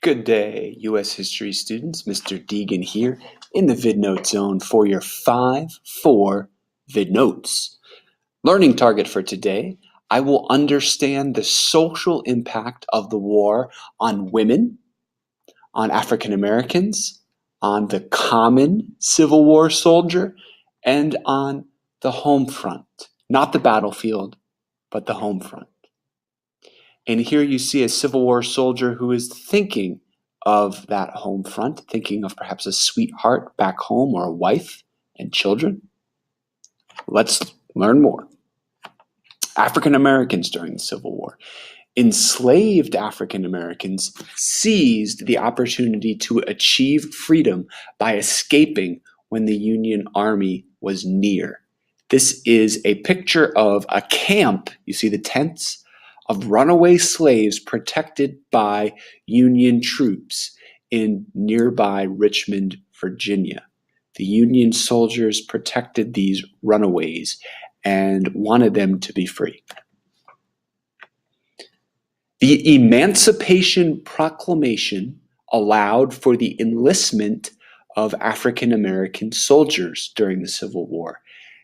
Good day, U.S. history students. Mr. Deegan here in the VidNote zone for your 5-4 VidNotes. Learning target for today, I will understand the social impact of the war on women, on African Americans, on the common Civil War soldier, and on the home front. Not the battlefield, but the home front. And here you see a Civil War soldier who is thinking of that home front, thinking of perhaps a sweetheart back home or a wife and children. Let's learn more. African Americans during the Civil War. Enslaved African Americans seized the opportunity to achieve freedom by escaping when the Union Army was near. This is a picture of a camp. You see the tents of runaway slaves protected by Union troops in nearby Richmond, Virginia. The Union soldiers protected these runaways and wanted them to be free. The Emancipation Proclamation allowed for the enlistment of African American soldiers during the Civil War.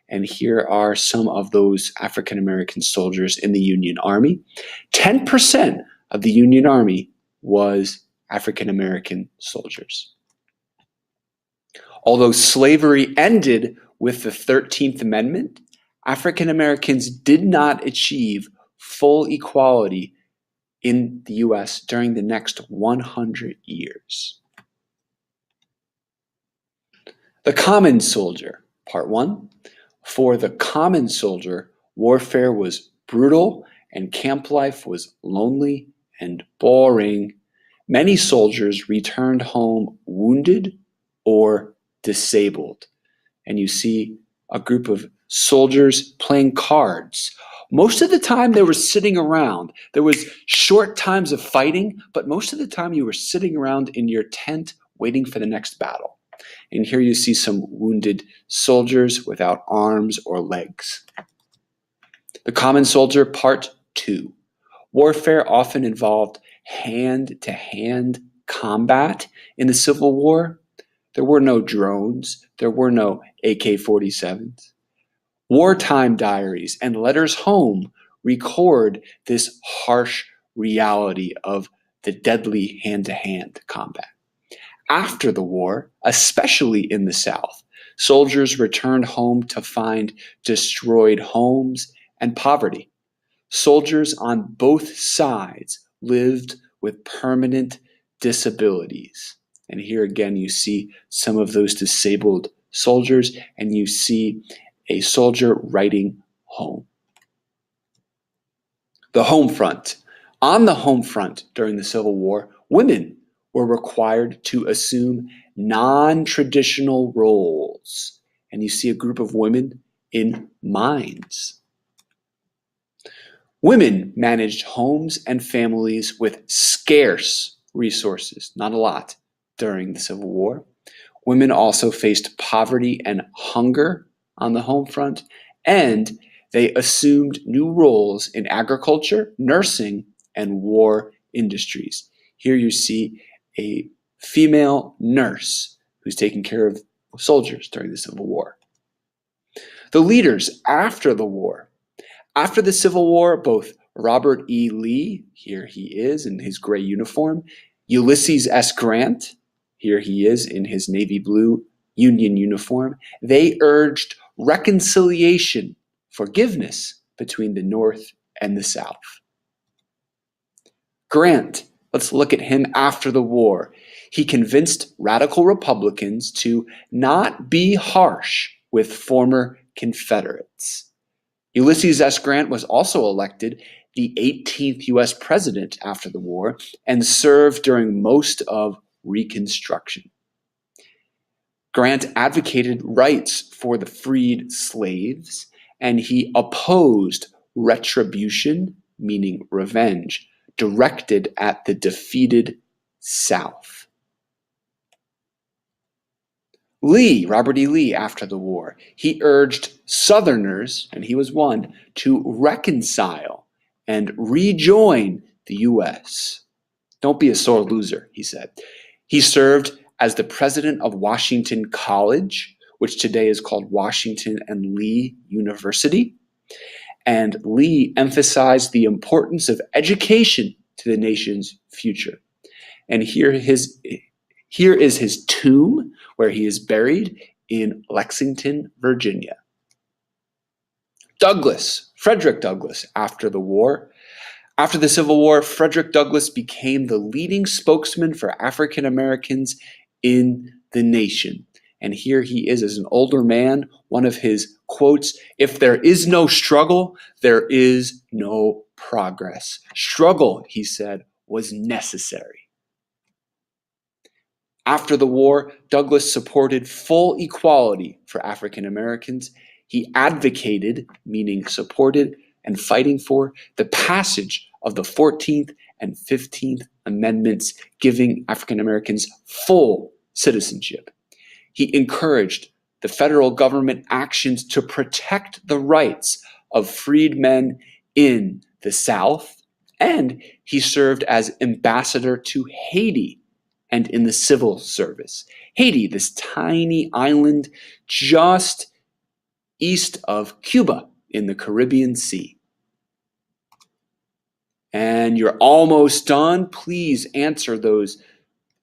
And here are some of those African American soldiers in the Union Army. 10% of the Union Army was African American soldiers. Although slavery ended with the 13th Amendment, African Americans did not achieve full equality in the U.S. during the next 100 years. The common soldier, part 1. For the common soldier, warfare was brutal and camp life was lonely and boring. Many soldiers returned home wounded or disabled. And you see a group of soldiers playing cards. Most of the time they were sitting around. There was short times of fighting, but most of the time you were sitting around in your tent waiting for the next battle. And here you see some wounded soldiers without arms or legs. The common soldier, part 2. Warfare often involved hand-to-hand combat in the Civil War. There were no drones. There were no AK-47s. Wartime diaries and letters home record this harsh reality of the deadly hand-to-hand combat. After the war, especially in the South, soldiers returned home to find destroyed homes and poverty. Soldiers on both sides lived with permanent disabilities. And here again, you see some of those disabled soldiers, and you see a soldier writing home. The home front. On the home front during the Civil War, women were required to assume non-traditional roles. And you see a group of women in mines. Women managed homes and families with scarce resources, not a lot, during the Civil War. Women also faced poverty and hunger on the home front, and they assumed new roles in agriculture, nursing, and war industries. Here you see a female nurse who's taking care of soldiers during the Civil War. The leaders after the war. After the Civil War, both Robert E. Lee, here he is in his gray uniform, Ulysses S. Grant, here he is in his navy blue Union uniform, they urged reconciliation, forgiveness between the North and the South. Grant, let's look at him after the war. He convinced radical Republicans to not be harsh with former Confederates. Ulysses S. Grant was also elected the 18th U.S. president after the war and served during most of Reconstruction. Grant advocated rights for the freed slaves, and he opposed retribution, meaning revenge, directed at the defeated South. Lee, Robert E. Lee, after the war, he urged Southerners, and he was one, to reconcile and rejoin the U.S. Don't be a sore loser, he said. He served as the president of Washington College, which today is called Washington and Lee University. And Lee emphasized the importance of education to the nation's future. And here is his tomb, where he is buried in Lexington, Virginia. Frederick Douglass, after the Civil War, Frederick Douglass became the leading spokesman for African Americans in the nation. And here he is as an older man. One of his quotes, "If there is no struggle, there is no progress." Struggle, he said, was necessary. After the war, Douglass supported full equality for African Americans. He advocated, meaning supported and fighting for, the passage of the 14th and 15th Amendments, giving African Americans full citizenship. He encouraged the federal government actions to protect the rights of freedmen in the South, and he served as ambassador to Haiti and in the civil service. Haiti, this tiny island just east of Cuba in the Caribbean Sea. And you're almost done. Please answer those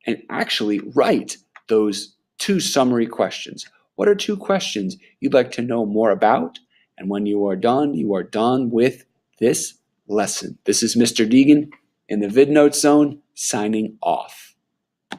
and actually write those 2 summary questions. What are 2 questions you'd like to know more about? And when you are done with this lesson. This is Mr. Deegan in the VidNote Zone, signing off.